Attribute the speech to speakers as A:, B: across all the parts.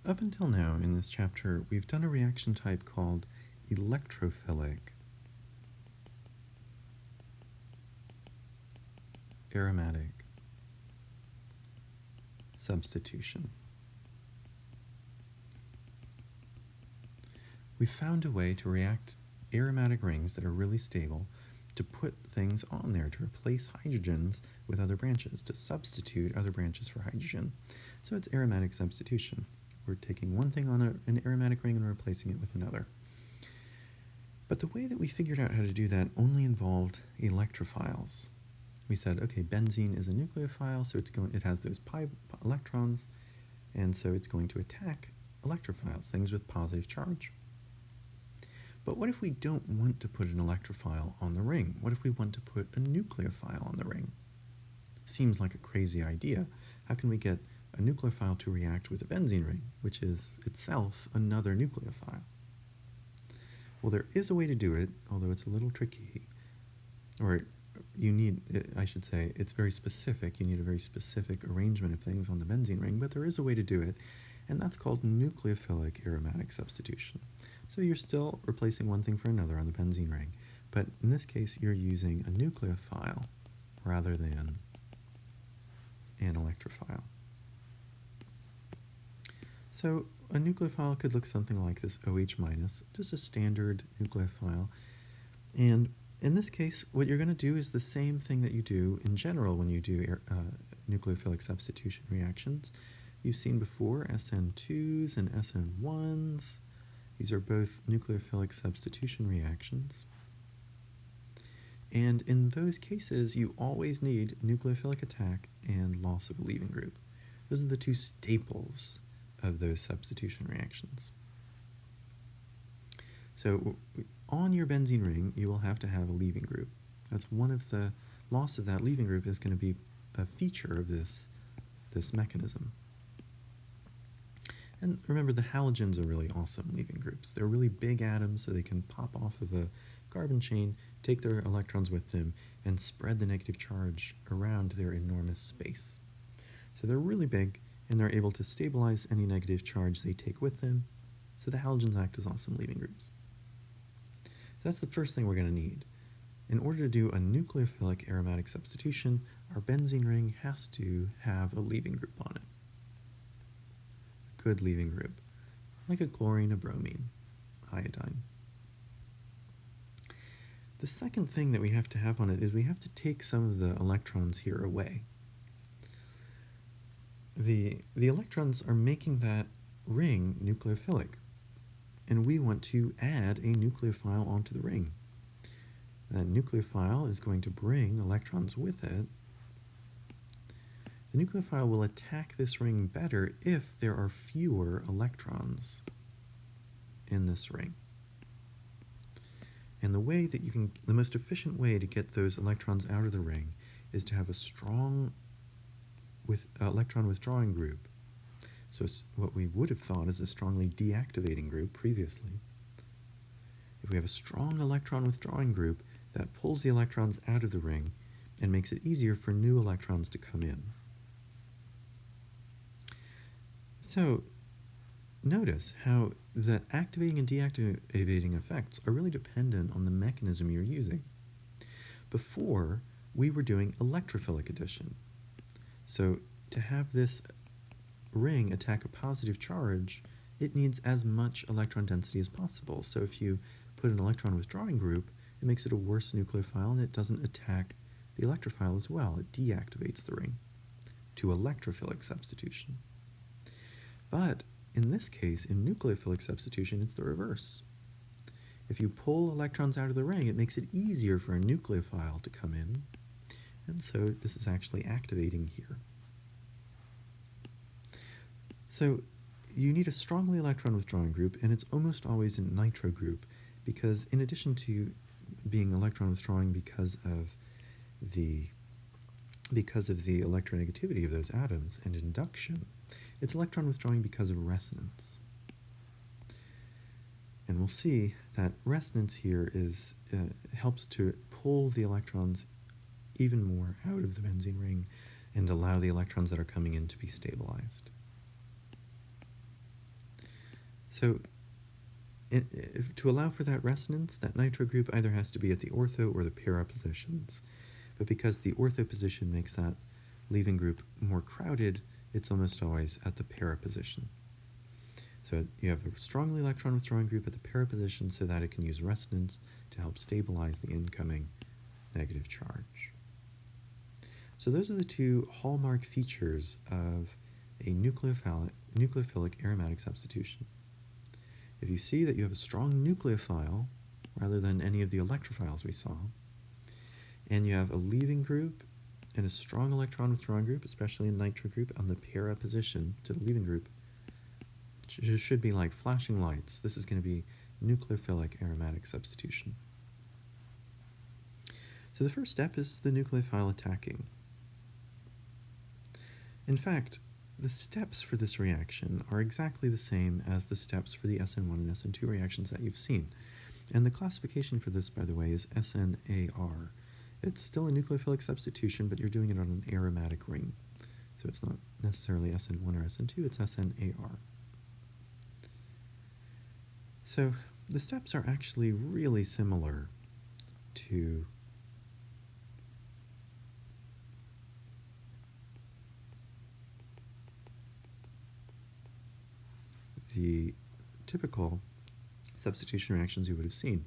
A: Up until now in this chapter, we've done a reaction type called electrophilic aromatic substitution. We found a way to react aromatic rings that are really stable to put things on there, to replace hydrogens with other branches, to substitute other branches for hydrogen. So it's aromatic substitution. We're taking one thing on an aromatic ring and replacing it with another. But the way that we figured out how to do that only involved electrophiles. We said, okay, benzene is a nucleophile, so it has those pi electrons, and so it's going to attack electrophiles, things with positive charge. But what if we don't want to put an electrophile on the ring? What if we want to put a nucleophile on the ring? Seems like a crazy idea. How can we get a nucleophile to react with a benzene ring, which is itself another nucleophile? Well, there is a way to do it, although it's a little tricky. Or you need, I should say, it's very specific. You need a very specific arrangement of things on the benzene ring, but there is a way to do it, and that's called nucleophilic aromatic substitution. So you're still replacing one thing for another on the benzene ring, but in this case you're using a nucleophile rather than an electrophile. So a nucleophile could look something like this OH-, just a standard nucleophile. And in this case, what you're going to do is the same thing that you do in general when you do nucleophilic substitution reactions. You've seen before SN2s and SN1s. These are both nucleophilic substitution reactions. And in those cases, you always need nucleophilic attack and loss of a leaving group. Those are the two staples of those substitution reactions. So on your benzene ring, you will have to have a leaving group. That's one of the loss of that leaving group is going to be a feature of this mechanism. And remember, the halogens are really awesome leaving groups. They're really big atoms, so they can pop off of a carbon chain, take their electrons with them, and spread the negative charge around their enormous space. So they're really big, and they're able to stabilize any negative charge they take with them, so the halogens act as awesome leaving groups. So that's the first thing we're going to need. In order to do a nucleophilic aromatic substitution, our benzene ring has to have a leaving group on it. Good leaving group, like a chlorine, a bromine, iodine. The second thing that we have to have on it is we have to take some of the electrons here away. The electrons are making that ring nucleophilic, and we want to add a nucleophile onto the ring. That nucleophile is going to bring electrons with it. The nucleophile will attack this ring better if there are fewer electrons in this ring. And the way that the most efficient way to get those electrons out of the ring is to have a strong electron withdrawing group. So what we would have thought is a strongly deactivating group previously. If we have a strong electron withdrawing group, that pulls the electrons out of the ring and makes it easier for new electrons to come in. So notice how the activating and deactivating effects are really dependent on the mechanism you're using. Before, we were doing electrophilic addition. So to have this ring attack a positive charge, it needs as much electron density as possible. So if you put an electron withdrawing group, it makes it a worse nucleophile, and it doesn't attack the electrophile as well. It deactivates the ring to electrophilic substitution. But in this case, in nucleophilic substitution, it's the reverse. If you pull electrons out of the ring, it makes it easier for a nucleophile to come in, and so this is actually activating here. So you need a strongly electron withdrawing group, and it's almost always a nitro group, because in addition to being electron withdrawing because of the electronegativity of those atoms and induction, it's electron withdrawing because of resonance. And we'll see that resonance here helps to pull the electrons even more out of the benzene ring and allow the electrons that are coming in to be stabilized. So to allow for that resonance, that nitro group either has to be at the ortho or the para positions. But because the ortho position makes that leaving group more crowded, it's almost always at the para position. So you have a strongly electron withdrawing group at the para position so that it can use resonance to help stabilize the incoming negative charge. So those are the two hallmark features of a nucleophilic aromatic substitution. If you see that you have a strong nucleophile, rather than any of the electrophiles we saw, and you have a leaving group and a strong electron withdrawing group, especially a nitro group, on the para position to the leaving group, it should be like flashing lights. This is going to be nucleophilic aromatic substitution. So the first step is the nucleophile attacking. In fact, the steps for this reaction are exactly the same as the steps for the SN1 and SN2 reactions that you've seen. And the classification for this, by the way, is SNAR. It's still a nucleophilic substitution, but you're doing it on an aromatic ring. So it's not necessarily SN1 or SN2, it's SNAR. So the steps are actually really similar to the typical substitution reactions you would have seen.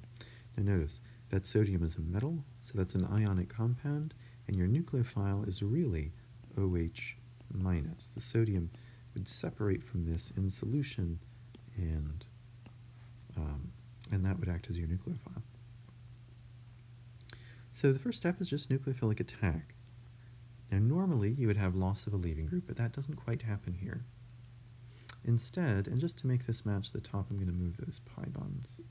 A: Now notice that sodium is a metal, so that's an ionic compound, and your nucleophile is really OH minus. The sodium would separate from this in solution, and that would act as your nucleophile. So the first step is just nucleophilic attack. Now normally you would have loss of a leaving group, but that doesn't quite happen here. Instead, and just to make this match the top, I'm going to move those pi bonds.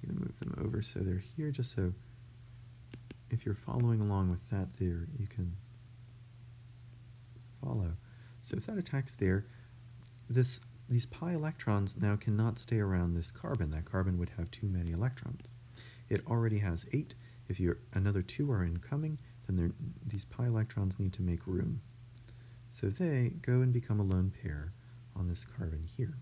A: I'm going to move them over so they're here, just so if you're following along with that there, you can follow. So if that attack's there, these pi electrons now cannot stay around this carbon. That carbon would have too many electrons. It already has 8. If another 2 are incoming, then these pi electrons need to make room. So they go and become a lone pair on this carbon here.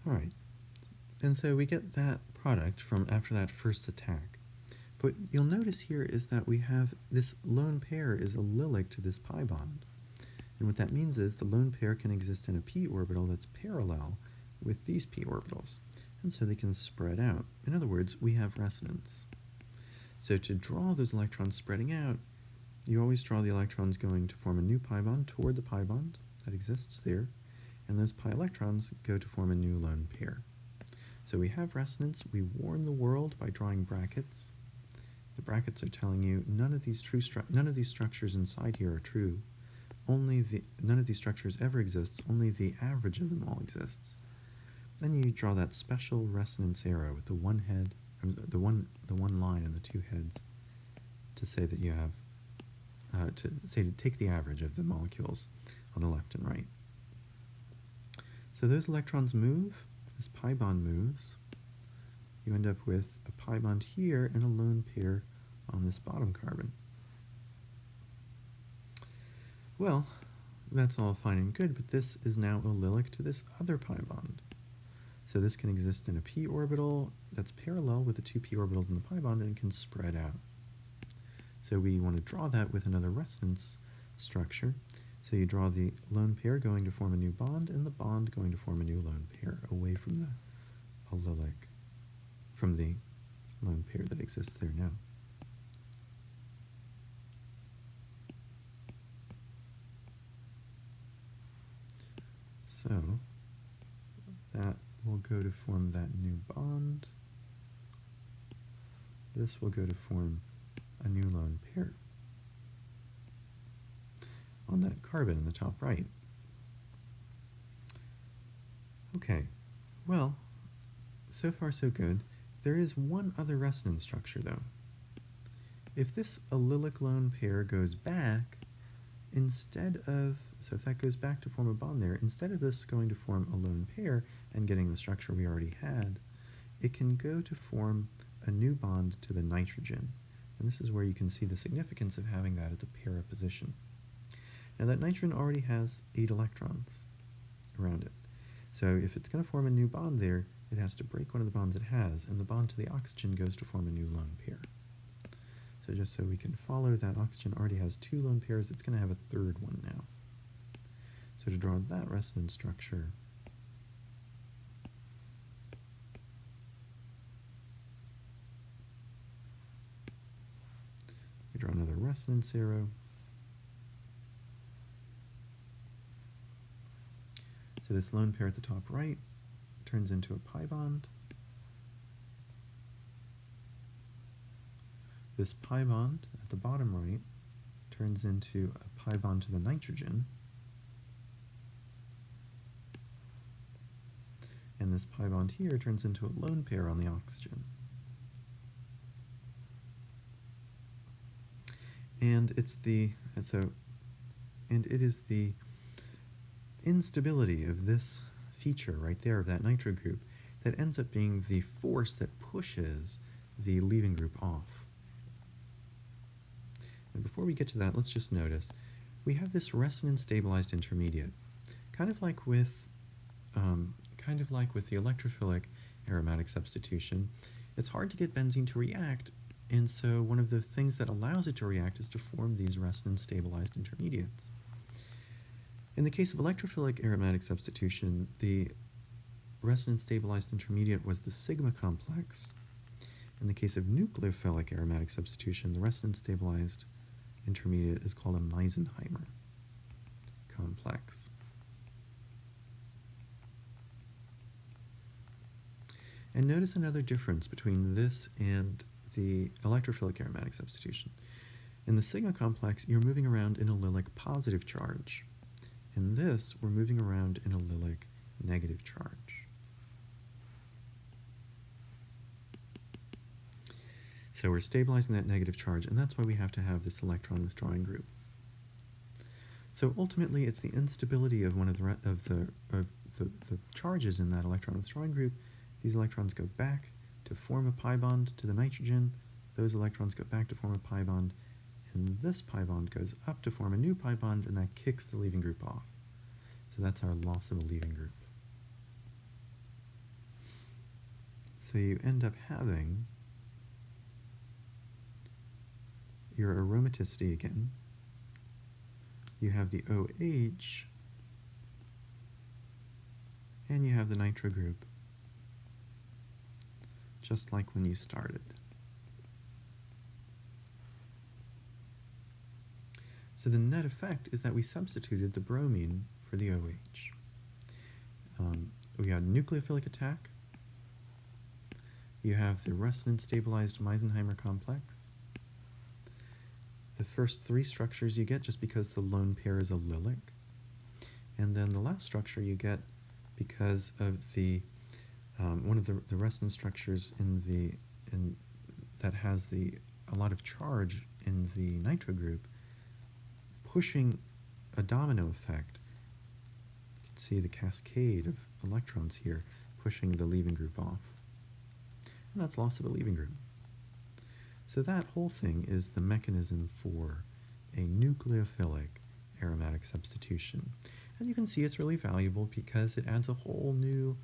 A: All right, and so we get that product from after that first attack. But you'll notice here is that we have this lone pair is allylic to this pi bond. And what that means is the lone pair can exist in a p orbital that's parallel with these p orbitals. And so they can spread out. In other words, we have resonance. So to draw those electrons spreading out, you always draw the electrons going to form a new pi bond toward the pi bond that exists there. And those pi electrons go to form a new lone pair. So we have resonance. We warn the world by drawing brackets. The brackets are telling you none of these structures inside here are true. None of these structures ever exists. Only the average of them all exists. Then you draw that special resonance arrow with the one head, the one line and the 2 heads, to say that you have to take the average of the molecules on the left and right. So those electrons move, this pi bond moves, you end up with a pi bond here and a lone pair on this bottom carbon. Well, that's all fine and good, but this is now allylic to this other pi bond. So this can exist in a p orbital that's parallel with the 2 p orbitals in the pi bond and can spread out. So we want to draw that with another resonance structure. So you draw the lone pair going to form a new bond, and the bond going to form a new lone pair away from the allylic, from the lone pair that exists there now. So that will go to form that new bond. This will go to form a new lone pair on that carbon in the top right. Okay, well, so far so good. There is one other resonance structure though. If this allylic lone pair goes back, so if that goes back to form a bond there, instead of this going to form a lone pair and getting the structure we already had, it can go to form a new bond to the nitrogen. And this is where you can see the significance of having that at the para position. Now that nitrogen already has 8 electrons around it. So if it's going to form a new bond there, it has to break one of the bonds it has, and the bond to the oxygen goes to form a new lone pair. So just so we can follow, that oxygen already has 2 lone pairs, it's going to have a third one now. So to draw that resonance structure, we draw another resonance arrow. So this lone pair at the top right turns into a pi bond. This pi bond at the bottom right turns into a pi bond to the nitrogen. And this pi bond here turns into a lone pair on the oxygen. And it is the instability of this feature right there of that nitro group that ends up being the force that pushes the leaving group off. And before we get to that, let's just notice we have this resonance stabilized intermediate, kind of like with the electrophilic aromatic substitution. It's hard to get benzene to react, and so one of the things that allows it to react is to form these resonance stabilized intermediates. In the case of electrophilic aromatic substitution, the resonance stabilized intermediate was the sigma complex. In the case of nucleophilic aromatic substitution, the resonance stabilized intermediate is called a Meisenheimer complex. And notice another difference between this and the electrophilic aromatic substitution. In the sigma complex, you're moving around an allylic positive charge. In this, we're moving around an allylic negative charge. So we're stabilizing that negative charge, and that's why we have to have this electron withdrawing group. So ultimately, it's the instability of one of the charges in that electron withdrawing group. These electrons go back to form a pi bond to the nitrogen. Those electrons go back to form a pi bond, and this pi bond goes up to form a new pi bond, and that kicks the leaving group off. So that's our loss of a leaving group. So you end up having your aromaticity again. You have the OH, and you have the nitro group, just like when you started. So the net effect is that we substituted the bromine for the OH. We had nucleophilic attack. You have the resonance stabilized Meisenheimer complex. The first 3 structures you get just because the lone pair is allylic. And then the last structure you get because of the one of the resonance structures that has a lot of charge in the nitro group, pushing a domino effect. You can see the cascade of electrons here pushing the leaving group off. And that's loss of a leaving group. So that whole thing is the mechanism for a nucleophilic aromatic substitution. And you can see it's really valuable because it adds a whole new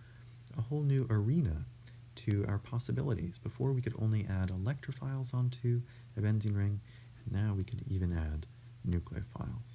A: arena to our possibilities. Before we could only add electrophiles onto a benzene ring, and now we could even add nucleophiles.